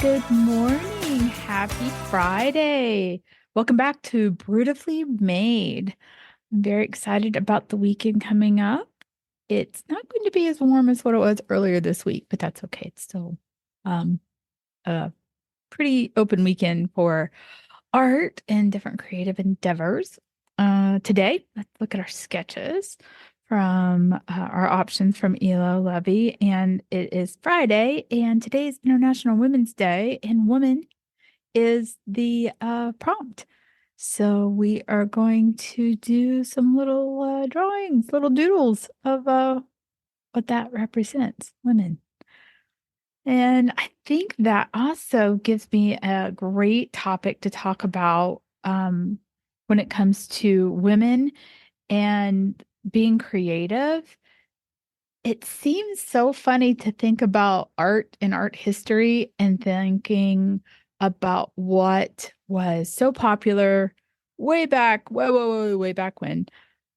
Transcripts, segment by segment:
Good morning. Happy Friday. Welcome back to Beautifully Made. I'm very excited about the weekend coming up. It's not going to be as warm as what it was earlier this week, but that's okay. It's still um, a pretty open weekend for art and different creative endeavors. Today, let's look at our sketches from our options from Elo Levy. And it is Friday, and today is International Women's Day, and woman is the prompt. So we are going to do some little drawings, little doodles of what that represents, women. And I think that also gives me a great topic to talk about when it comes to women and being creative. It seems so funny to think about art and art history and thinking about what was so popular way back, way back when,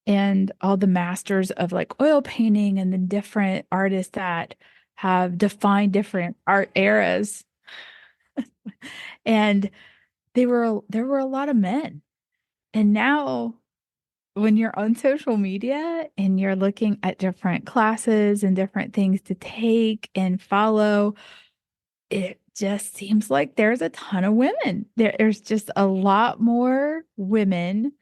and all the masters of like oil painting and the different artists that have defined different art eras. And there were a lot of men. And now when you're on social media and you're looking at different classes and different things to take and follow, it just seems like there's a ton of women. There's just a lot more women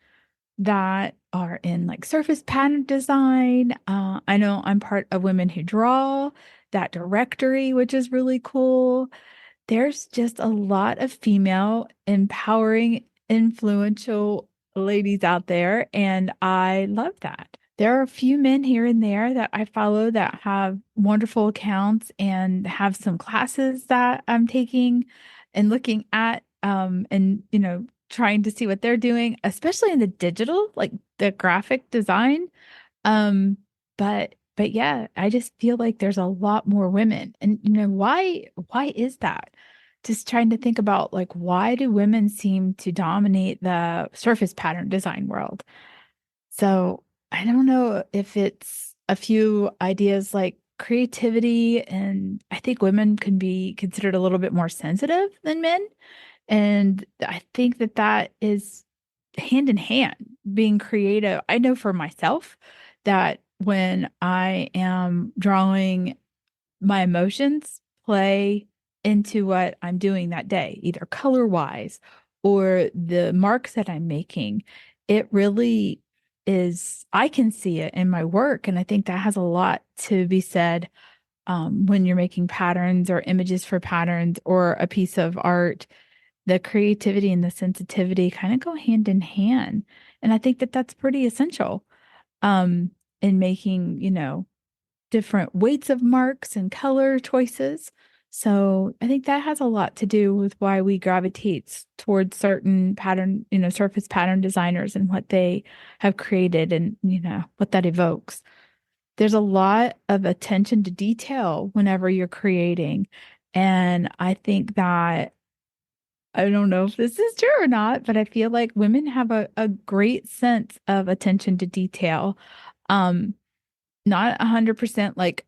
that are in like surface pattern design. I know I'm part of Women Who Draw, that directory, which is really cool. There's just a lot of female empowering, influential ladies out there, and I love that. There are a few men here and there that I follow that have wonderful accounts and have some classes that I'm taking and looking at, and trying to see what they're doing, especially in the digital, like the graphic design. But yeah, I just feel like there's a lot more women. And why is that? Just trying to think about like why do women seem to dominate the surface pattern design world? So I don't know if it's a few ideas like creativity, and I think women can be considered a little bit more sensitive than men. And I think that that is hand in hand, being creative. I know for myself that when I am drawing, my emotions play into what I'm doing that day, either color wise or the marks that I'm making. It really is, I can see it in my work. And I think that has a lot to be said when you're making patterns or images for patterns or a piece of art. The creativity and the sensitivity kind of go hand in hand. And I think that that's pretty essential um, in making, different weights of marks and color choices. So I think that has a lot to do with why we gravitate towards certain pattern, surface pattern designers and what they have created and, what that evokes. There's a lot of attention to detail whenever you're creating. And I think that I don't know if this is true or not, but I feel like women have a great sense of attention to detail. Um, Not 100% like,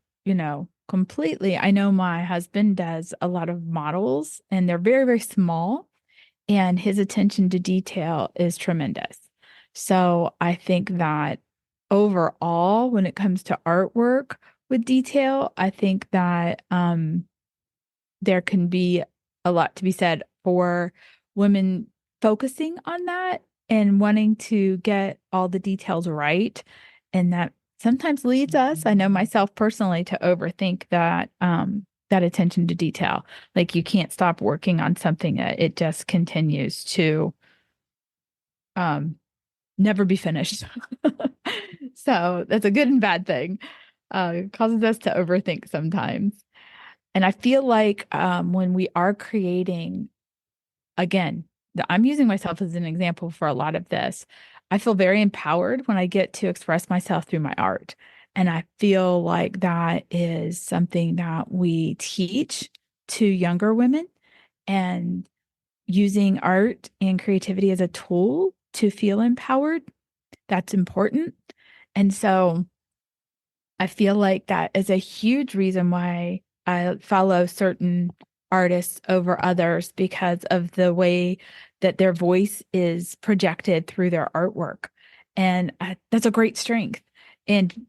completely. I know my husband does a lot of models and they're very, very small, and his attention to detail is tremendous. So I think that overall, when it comes to artwork with detail, I think that there can be a lot to be said for women focusing on that and wanting to get all the details right. And that sometimes leads us, I know myself personally, to overthink that attention to detail. Like you can't stop working on something that it just continues to um never be finished. So that's a good and bad thing. It causes us to overthink sometimes. And I feel like when we are creating, again, I'm using myself as an example for a lot of this. I feel very empowered when I get to express myself through my art. And I feel like that is something that we teach to younger women, and using art and creativity as a tool to feel empowered. That's important. And so I feel like that is a huge reason why I follow certain artists over others because of the way that their voice is projected through their artwork. And that's a great strength. And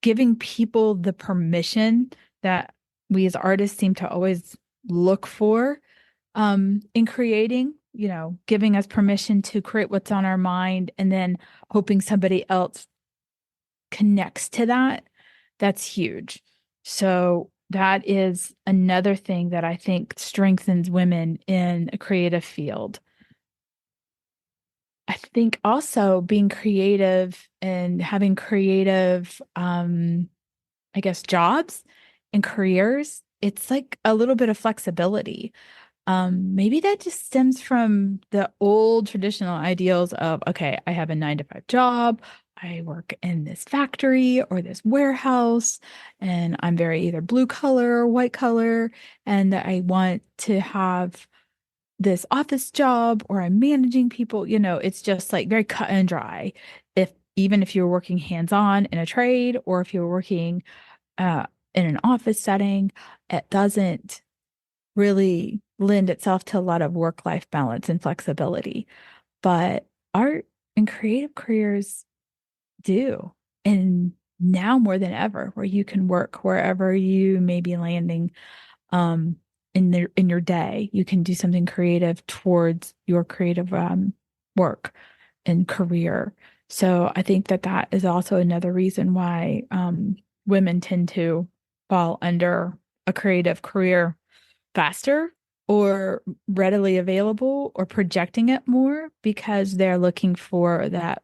giving people the permission that we as artists seem to always look for in creating, giving us permission to create what's on our mind and then hoping somebody else connects to that, that's huge. So that is another thing that I think strengthens women in a creative field. I think also being creative and having creative, I guess, jobs and careers, it's like a little bit of flexibility. Maybe that just stems from the old traditional ideals of, okay, I have a 9 to 5 job. I work in this factory or this warehouse, and I'm very either blue collar or white collar, and I want to have this office job or I'm managing people. It's just like very cut and dry. If even if you're working hands-on in a trade or if you're working uh, in an office setting, it doesn't really lend itself to a lot of work-life balance and flexibility. But art and creative careers do. And now more than ever, where you can work wherever you may be landing um in your day. You can do something creative towards your creative work and career. So I think that that is also another reason why women tend to fall under a creative career faster or readily available or projecting it more because they're looking for that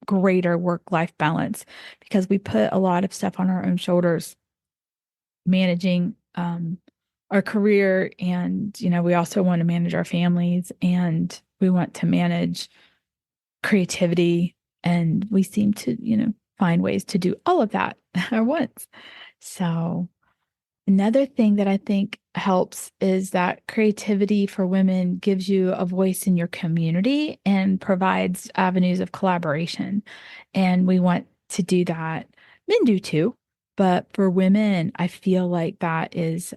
greater work-life balance because we put a lot of stuff on our own shoulders managing our career and we also want to manage our families and we want to manage creativity and we seem to find ways to do all of that at once. So another thing that I think helps is that creativity for women gives you a voice in your community and provides avenues of collaboration. And we want to do that. Men do too, but for women, I feel like that is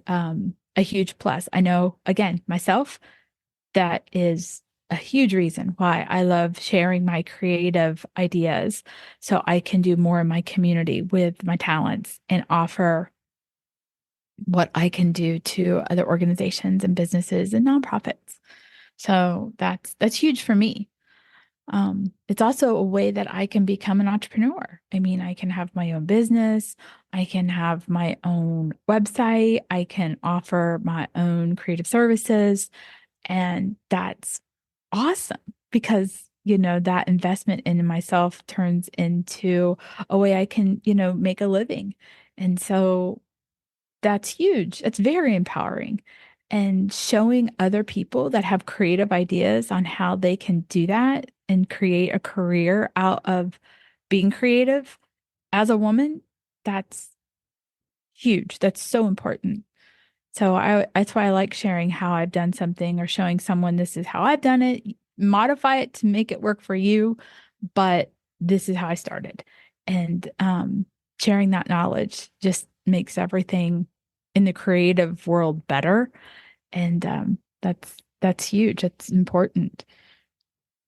a huge plus. I know, again, myself, that is a huge reason why I love sharing my creative ideas so I can do more in my community with my talents and offer what I can do to other organizations and businesses and nonprofits. So that's huge for me. It's also a way that I can become an entrepreneur. I mean, I can have my own business, I can have my own website, I can offer my own creative services, and that's awesome because that investment in myself turns into a way I can, make a living. And so that's huge. It's very empowering. And showing other people that have creative ideas on how they can do that and create a career out of being creative as a woman, that's huge. That's so important. So that's why I like sharing how I've done something or showing someone this is how I've done it, modify it to make it work for you, but this is how I started. And sharing that knowledge just makes everything in the creative world better. And that's huge. That's important.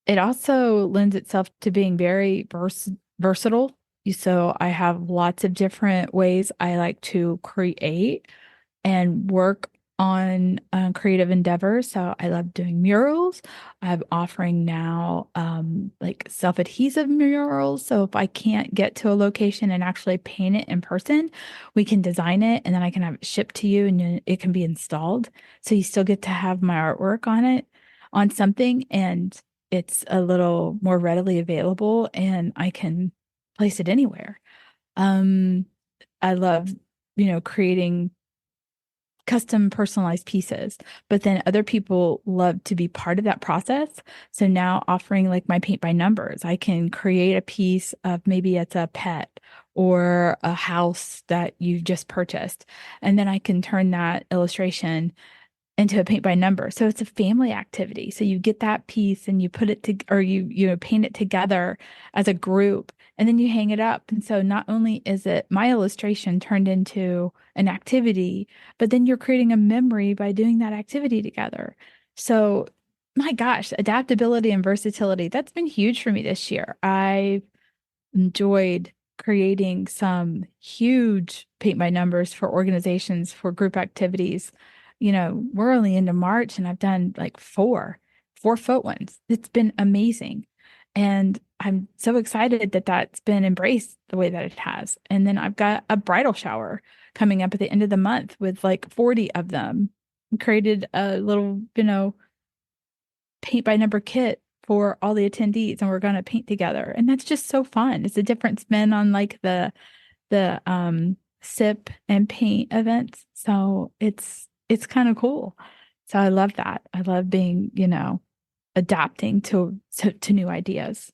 It also lends itself to being very versatile. So I have lots of different ways I like to create and work on creative endeavors. So I love doing murals. I'm offering now like self-adhesive murals. So if I can't get to a location and actually paint it in person, we can design it and then I can have it shipped to you and then it can be installed. So you still get to have my artwork on it, on something, and it's a little more readily available and I can place it anywhere. Um, I love, creating custom personalized pieces, but then other people love to be part of that process. So now offering like my paint by numbers, I can create a piece of maybe it's a pet or a house that you've just purchased. And then I can turn that illustration into a paint by number. So it's a family activity. So you get that piece and you put it to, or you paint it together as a group and then you hang it up. And so not only is it my illustration turned into an activity, but then you're creating a memory by doing that activity together. So, my gosh, adaptability and versatility, that's been huge for me this year. I enjoyed creating some huge paint by numbers for organizations for group activities. We're only into March and I've done like 4 foot ones. It's been amazing. And I'm so excited that that's been embraced the way that it has. And then I've got a bridal shower coming up at the end of the month with like 40 of them. Created a little, paint by number kit for all the attendees and we're going to paint together. And that's just so fun. It's a different spin on like the sip and paint events. So it's kind of cool. So I love that. I love being, adapting to new ideas.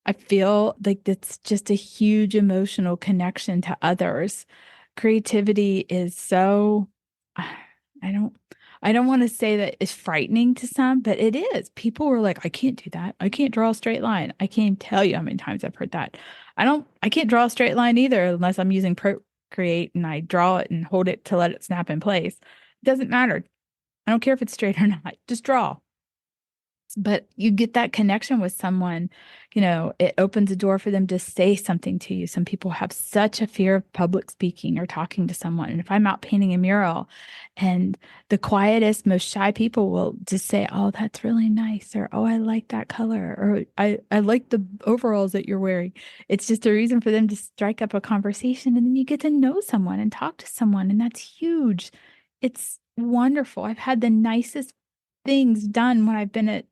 I feel like it's just a huge emotional connection to others. Creativity is so, I don't, I don't want to say that it's frightening to some, but it is. People were like, I can't do that. I can't draw a straight line. I can't even tell you how many times I've heard that. I can't draw a straight line either unless I'm using Procreate and I draw it and hold it to let it snap in place. It doesn't matter. I don't care if it's straight or not. Just draw. But you get that connection with someone, it opens a door for them to say something to you. Some people have such a fear of public speaking or talking to someone. And if I'm out painting a mural and the quietest, most shy people will just say, oh, that's really nice, or oh, I like that color, or I like the overalls that you're wearing. It's just a reason for them to strike up a conversation. And then you get to know someone and talk to someone. And that's huge. It's wonderful. I've had the nicest things done when I've been at,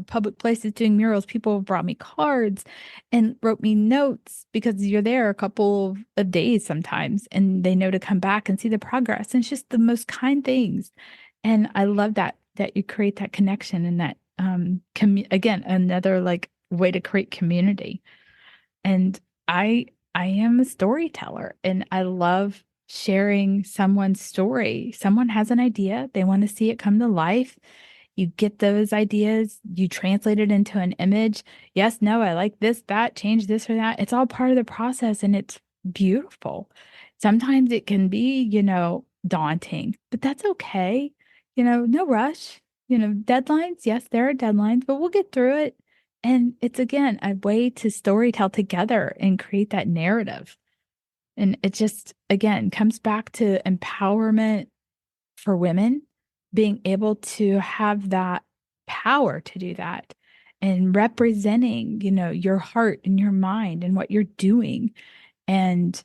public places doing murals. People have brought me cards and wrote me notes because you're there a couple of days sometimes and they know to come back and see the progress. And it's just the most kind things. And I love that you create that connection and that again, another like way to create community. And I I am a storyteller and I love sharing someone's story. Someone has an idea, they want to see it come to life. You get those ideas, you translate it into an image. Yes, no, I like this, that, change this or that. It's all part of the process and it's beautiful. Sometimes it can be, daunting, but that's okay. No rush. Deadlines, yes, there are deadlines, but we'll get through it. And it's again a way to storytell together and create that narrative. And it just, again, comes back to empowerment for women, being able to have that power to do that and representing, your heart and your mind and what you're doing. And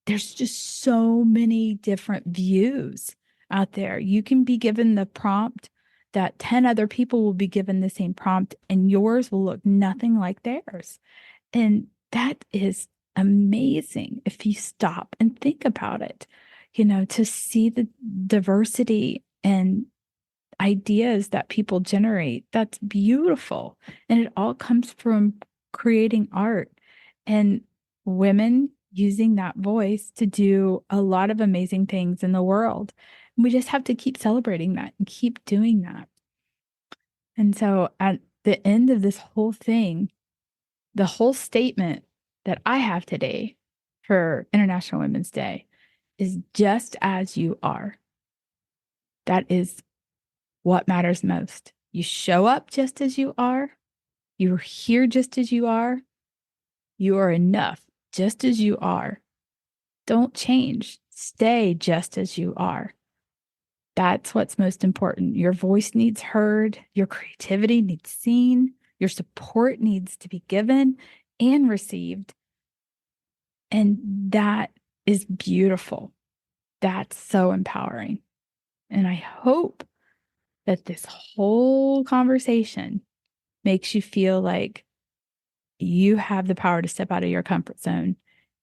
there's just so many different views out there. You can be given the prompt that 10 other people will be given the same prompt, and yours will look nothing like theirs. And that is amazing if you stop and think about it, to see the diversity and ideas that people generate. That's beautiful. And it all comes from creating art and women using that voice to do a lot of amazing things in the world. We just have to keep celebrating that and keep doing that. And so at the end of this whole thing, the whole statement that I have today for International Women's Day is just as you are. That is what matters most. You show up just as you are. You're here just as you are. You are enough just as you are. Don't change. Stay just as you are. That's what's most important. Your voice needs heard. Your creativity needs seen. Your support needs to be given and received. And that is beautiful. That's so empowering. And I hope that this whole conversation makes you feel like you have the power to step out of your comfort zone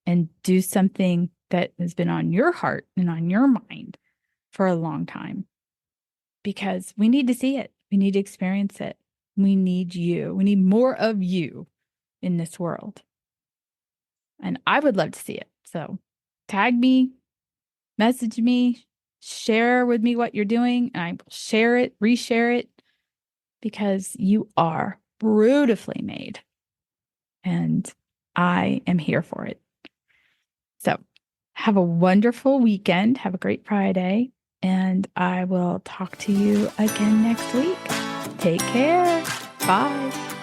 and do something that has been on your heart and on your mind for a long time. Because we need to see it. We need to experience it. We need you. We need more of you in this world. And I would love to see it. So tag me, message me, share with me what you're doing, and I will share it, reshare it, because you are beautifully made. And I am here for it. So have a wonderful weekend. Have a great Friday. And I will talk to you again next week. Take care. Bye.